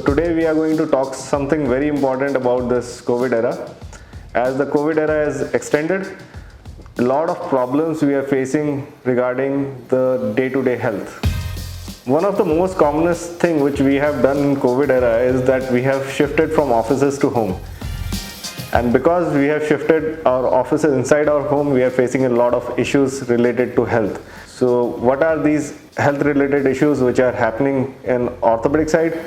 today we are going to talk something very important about this COVID era. As the COVID era is extended, a lot of problems we are facing regarding the day-to-day health. One of the most commonest thing which we have done in COVID era is that we have shifted from offices to home. And because we have shifted our offices inside our home, we are facing a lot of issues related to health. So what are these health related issues which are happening in orthopedic side?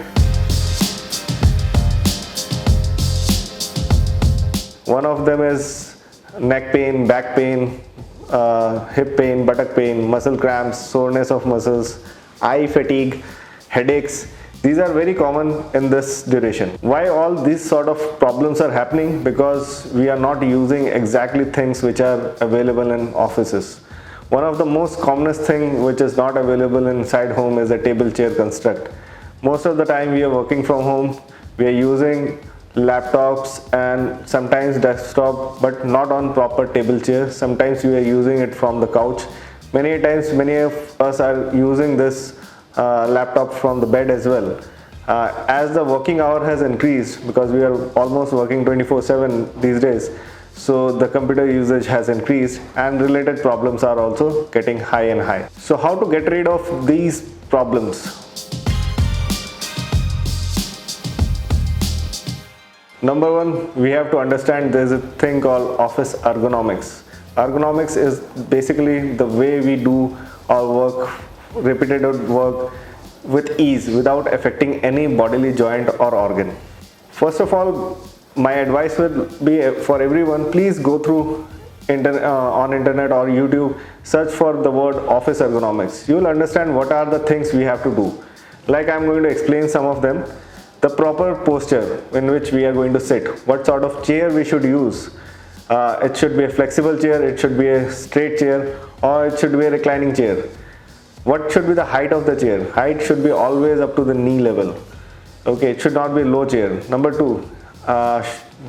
One of them is neck pain, back pain, hip pain, buttock pain, muscle cramps, soreness of muscles, eye fatigue, headaches. These are very common in this duration. Why all these sort of problems are happening? Because we are not using exactly things which are available in offices. One of the most commonest thing which is not available inside home is a table chair construct. Most of the time we are working from home, we are using laptops and sometimes desktop, but not on proper table chair. Sometimes we are using it from the couch. Many times many of us are using this laptop from the bed as well. As the working hour has increased, because we are almost working 24/7 these days, so the computer usage has increased and related problems are also getting high and high. So how to get rid of these problems? Number one, we have to understand there is a thing called office ergonomics. Ergonomics is basically the way we do our work, repetitive work with ease without affecting any bodily joint or organ. First of all, my advice would be for everyone, please go through on internet or YouTube, search for the word office ergonomics. You will understand what are the things we have to do. Like I'm going to explain some of them. The proper posture in which we are going to sit, what sort of chair we should use. It should be a flexible chair, it should be a straight chair, or it should be a reclining chair. What should be the height of the chair? Height should be always up to the knee level. Okay, it should not be a low chair. Number two,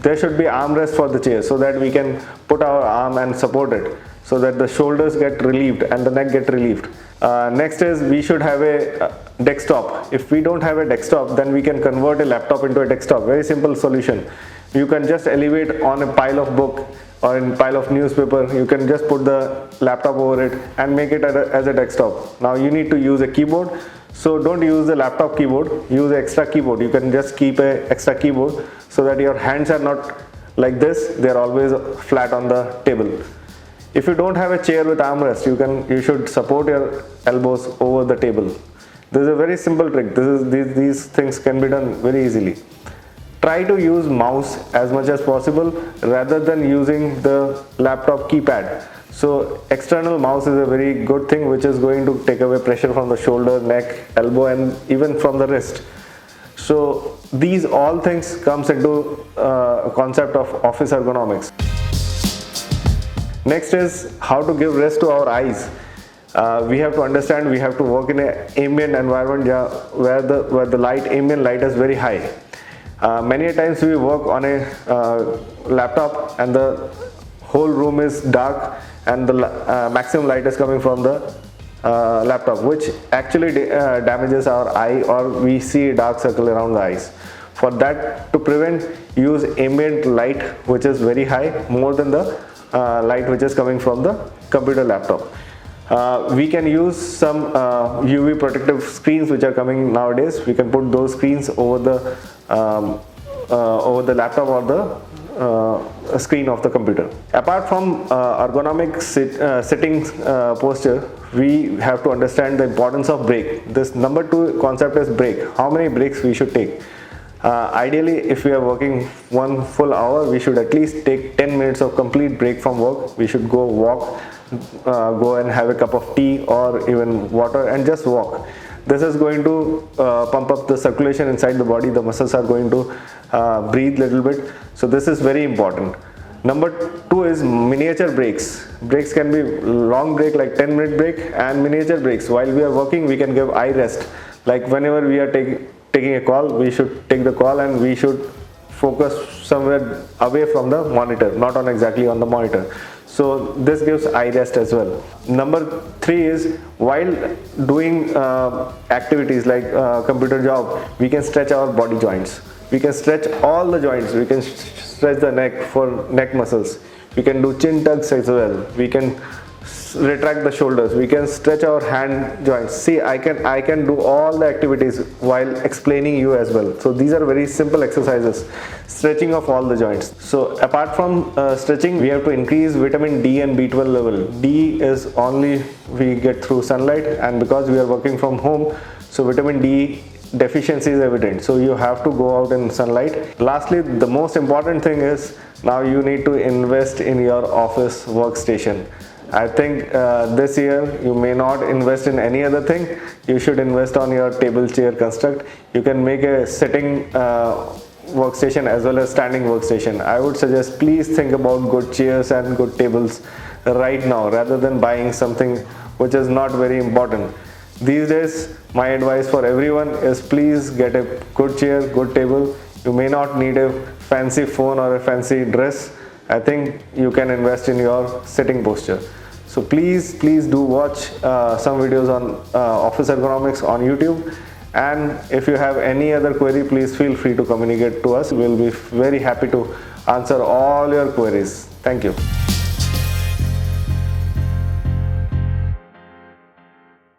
there should be armrest for the chair so that we can put our arm and support it, so that the shoulders get relieved and the neck get relieved. Next is we should have a desktop. If we don't have a desktop, then we can convert a laptop into a desktop. Very simple solution. You can just elevate on a pile of book or in pile of newspaper. You can just put the laptop over it and make it as a desktop. Now you need to use a keyboard. So don't use the laptop keyboard, use an extra keyboard. You can just keep an extra keyboard so that your hands are not like this, they are always flat on the table. If you don't have a chair with armrest, you should support your elbows over the table. This is a very simple trick. These things can be done very easily. Try to use mouse as much as possible rather than using the laptop keypad. So external mouse is a very good thing which is going to take away pressure from the shoulder, neck, elbow and even from the wrist. So these all things comes into concept of office ergonomics. Next is how to give rest to our eyes. We have to understand we have to work in an ambient environment where the ambient light is very high. Many times we work on a laptop and the whole room is dark and the maximum light is coming from the laptop, which actually damages our eye, or we see a dark circle around the eyes. For that, to prevent, use ambient light which is very high, more than the light which is coming from the computer laptop. We can use some UV protective screens which are coming nowadays. We can put those screens over the laptop or the screen of the computer. Apart from ergonomic sitting posture, we have to understand the importance of break. This number two concept is break. How many breaks we should take? Ideally, if we are working 1 full hour, we should at least take 10 minutes of complete break from work. We should go walk, go and have a cup of tea or even water and just walk. This is going to pump up the circulation inside the body. The muscles are going to breathe a little bit. So this is very important. Number two is miniature breaks. Breaks can be long break like 10-minute break, and miniature breaks. While we are working, we can give eye rest. Like whenever we are taking a call, we should take the call and we should focus somewhere away from the monitor, not on exactly on the monitor. So this gives eye rest as well. Number 3 is while doing activities like computer job, we can stretch our body joints. We can stretch all the joints. We can stretch the neck for neck muscles. We can do chin tucks as well. We can retract the shoulders. We can stretch our hand joints. See, I can do all the activities while explaining you as well. So these are very simple exercises, stretching of all the joints. So apart from stretching, we have to increase vitamin D and B12 level. D is only we get through sunlight, and because we are working from home, so vitamin D deficiency is evident, so you have to go out in sunlight. Lastly, the most important thing is now you need to invest in your office workstation. I think this year you may not invest in any other thing. You should invest on your table chair construct. You can make a sitting workstation as well as standing workstation. I would suggest please think about good chairs and good tables right now rather than buying something which is not very important. These days my advice for everyone is please get a good chair, good table. You may not need a fancy phone or a fancy dress. I think you can invest in your sitting posture. So please do watch some videos on office ergonomics on YouTube, and if you have any other query, please feel free to communicate to us. We'll be very happy to answer all your queries. Thank you.